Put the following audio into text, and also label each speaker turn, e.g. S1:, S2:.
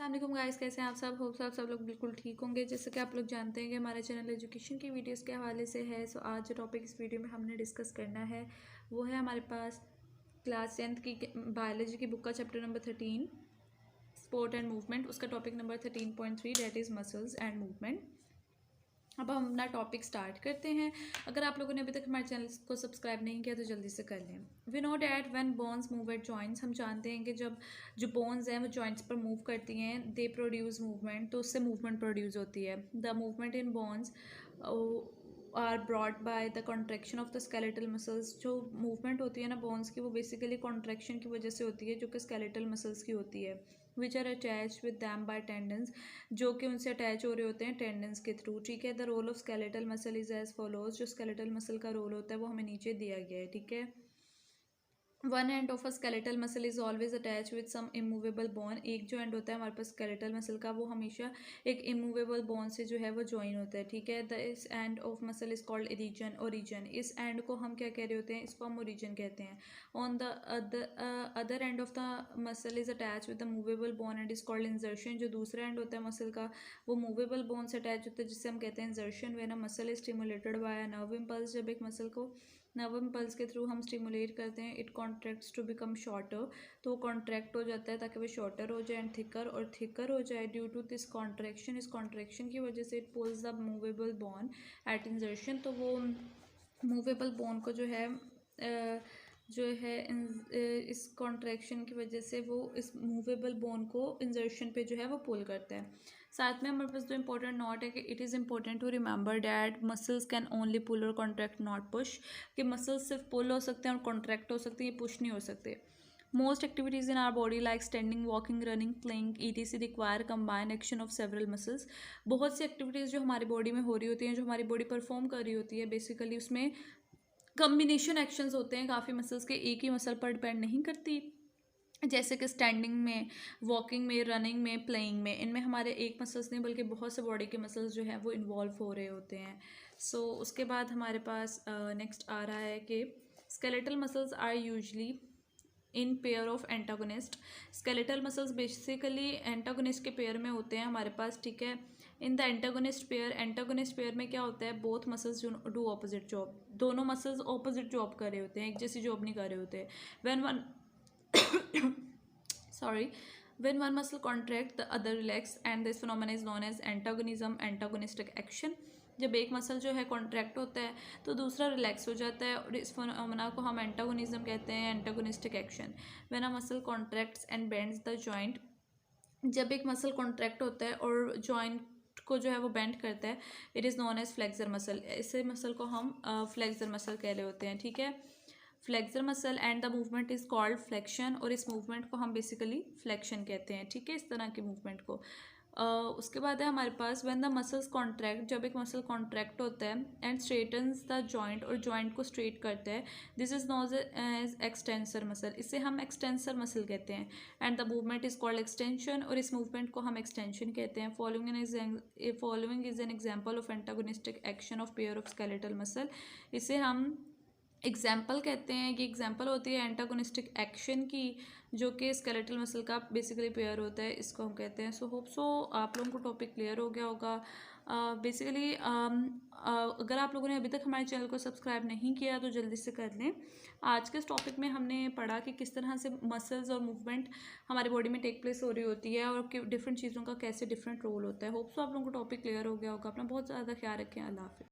S1: अस्सलाम गाइस, कैसे हैं आप सब। होप आप सब लोग बिल्कुल ठीक होंगे। जैसे कि आप लोग जानते हैं कि हमारे चैनल एजुकेशन की वीडियोस के हवाले से है। सो आज जो टॉपिक इस वीडियो में हमने डिस्कस करना है वो है हमारे पास क्लास 10th की बायोलॉजी की बुक का chapter number 13 support and movement, उसका topic number 13.3 that is muscles and movement. अब हम अपना टॉपिक स्टार्ट करते हैं। अगर आप लोगों ने अभी तक हमारे चैनल को सब्सक्राइब नहीं किया तो जल्दी से कर लें। We know that when bones move at joints, हम जानते हैं कि जब जो बोन्स हैं वो जॉइंट्स पर मूव करती हैं, दे प्रोड्यूस मूवमेंट, तो उससे मूवमेंट प्रोड्यूस होती है। The movement in bones are brought by the contraction of the skeletal muscles. जो मूवमेंट होती है ना बोन्स की, वो बेसिकली कॉन्ट्रैक्शन की वजह से होती है जो कि स्केलेटल मसल्स की होती है। Which are attach with them by tendons, जो कि उनसे अटैच हो रहे होते हैं टेंडन्स के थ्रू। ठीक है। The role of skeletal muscle is as follows, जो स्केलेटल मसल का रोल होता है वो हमें नीचे दिया गया है। ठीक है। One end of a skeletal muscle is always attach with some immovable bone. एक जो एंड होता है हमारे पास स्केलेटल मसल का, वो हमेशा एक इमूवेबल बोन से जो है वो ज्वाइन होता है। ठीक है। The is end of muscle is called region. Origin, इस एंड को हम क्या कह रहे होते हैं, इसको हम ओरिजन कहते हैं। On the other end of the muscle is attach with the movable bone and is called इंजर्शन। जो दूसरा एंड होता है मसल का वो मूवेबल बोन से अटैच होता है, जिससे हम कहते हैं insertion. When a muscle is stimulated by a nerve impulse, जब एक मसल को नर्व इम्पल्स के थ्रू हम स्टिमुलेट करते हैं, it contracts to become shorter, तो वो कॉन्ट्रैक्ट हो जाता है ताकि वो शॉर्टर हो जाए एंड थिकर, और थिकर हो जाए ड्यू टू दिस कॉन्ट्रैक्शन। इस कॉन्ट्रैक्शन की वजह से it pulls the movable bone at insertion, तो वो मूवेबल बोन को जो है इस कॉन्ट्रैक्शन की वजह से वो इस मूवेबल बोन को इंजर्शन पे जो है वो पुल करता है। साथ में हमारे पास जो इंपॉर्टेंट नोट है कि it is important to remember that muscles can only pull or contract not push, कि मसल्स सिर्फ पुल हो सकते हैं और कॉन्ट्रैक्ट हो सकते हैं, ये पुश नहीं हो सकते। Most activities in our body like standing, walking, running, playing ETC require combine action of several muscles. बहुत सी एक्टिविटीज़ जो हमारी बॉडी में हो रही होती हैं, जो हमारी बॉडी परफॉर्म कर रही होती है, बेसिकली उसमें कम्बिनेशन एक्शंस होते हैं काफ़ी मसल्स के, एक ही मसल पर डिपेंड नहीं करती। जैसे कि स्टैंडिंग में, वॉकिंग में, रनिंग में, प्लेइंग में, इनमें हमारे एक मसल्स नहीं बल्कि बहुत से बॉडी के मसल्स जो हैं वो इन्वॉल्व हो रहे होते हैं। सो उसके बाद हमारे पास नेक्स्ट आ रहा है कि skeletal muscles are usually in pair of antagonist. Skeletal muscles basically antagonist के पेयर में होते हैं हमारे पास। ठीक है। इन द एंटागोनिस्ट पेयर में क्या होता है, both muscles do opposite job, दोनों मसल्स ऑपोजिट जॉब कर रहे होते हैं, एक जैसी जॉब नहीं कर रहे होते। When one sorry, when one muscle contract the other relax and this phenomenon is known as antagonism, antagonistic action। जब एक मसल जो है कॉन्ट्रैक्ट होता है तो दूसरा रिलैक्स हो जाता है, और इस फिनोमेना को हम एंटागोनिज्म कहते हैं, antagonistic action. When a muscle contracts and bends the joint, जब एक मसल कॉन्ट्रैक्ट होता है और जॉइंट को जो है वो बेंड करता है, it is known as flexor muscle. इसे मसल को हम फ्लेक्सर मसल कह रहे होते हैं। ठीक है। Flexor muscle and the movement is called flexion, और इस मूवमेंट को हम बेसिकली फ्लेक्शन कहते हैं। ठीक है। इस तरह के मूवमेंट को उसके बाद है हमारे पास व्हेन द मसल्स कॉन्ट्रैक्ट, जब एक मसल कॉन्ट्रैक्ट होता है एंड स्ट्रेटन्स द जॉइंट, और जॉइंट को स्ट्रेट करता है, this is known as extensor muscle, इसे हम एक्सटेंसर मसल कहते हैं। And the movement is called extension, और इस मूवमेंट को हम एक्सटेंशन कहते हैं। Following is an example of antagonistic action of pair of skeletal muscle, इसे हम एग्जाम्पल कहते हैं। कि एग्जाम्पल होती है एंटागोनिस्टिक एक्शन की, जो कि स्केलेटल मसल का बेसिकली पेयर होता है, इसको हम कहते हैं। सो होप सो आप लोगों को टॉपिक क्लियर हो गया होगा। बेसिकली अगर आप लोगों ने अभी तक हमारे चैनल को सब्सक्राइब नहीं किया तो जल्दी से कर लें। आज के इस टॉपिक में हमने पढ़ा कि किस तरह से मसल्स और मूवमेंट हमारी बॉडी में टेक प्लेस हो रही होती है, और डिफरेंट चीज़ों का कैसे डिफरेंट रोल होता है। होप सो आप लोगों को टॉपिक क्लियर हो गया होगा। अपना बहुत ज़्यादा ख्याल रखें। अल्लाह हाफिज़।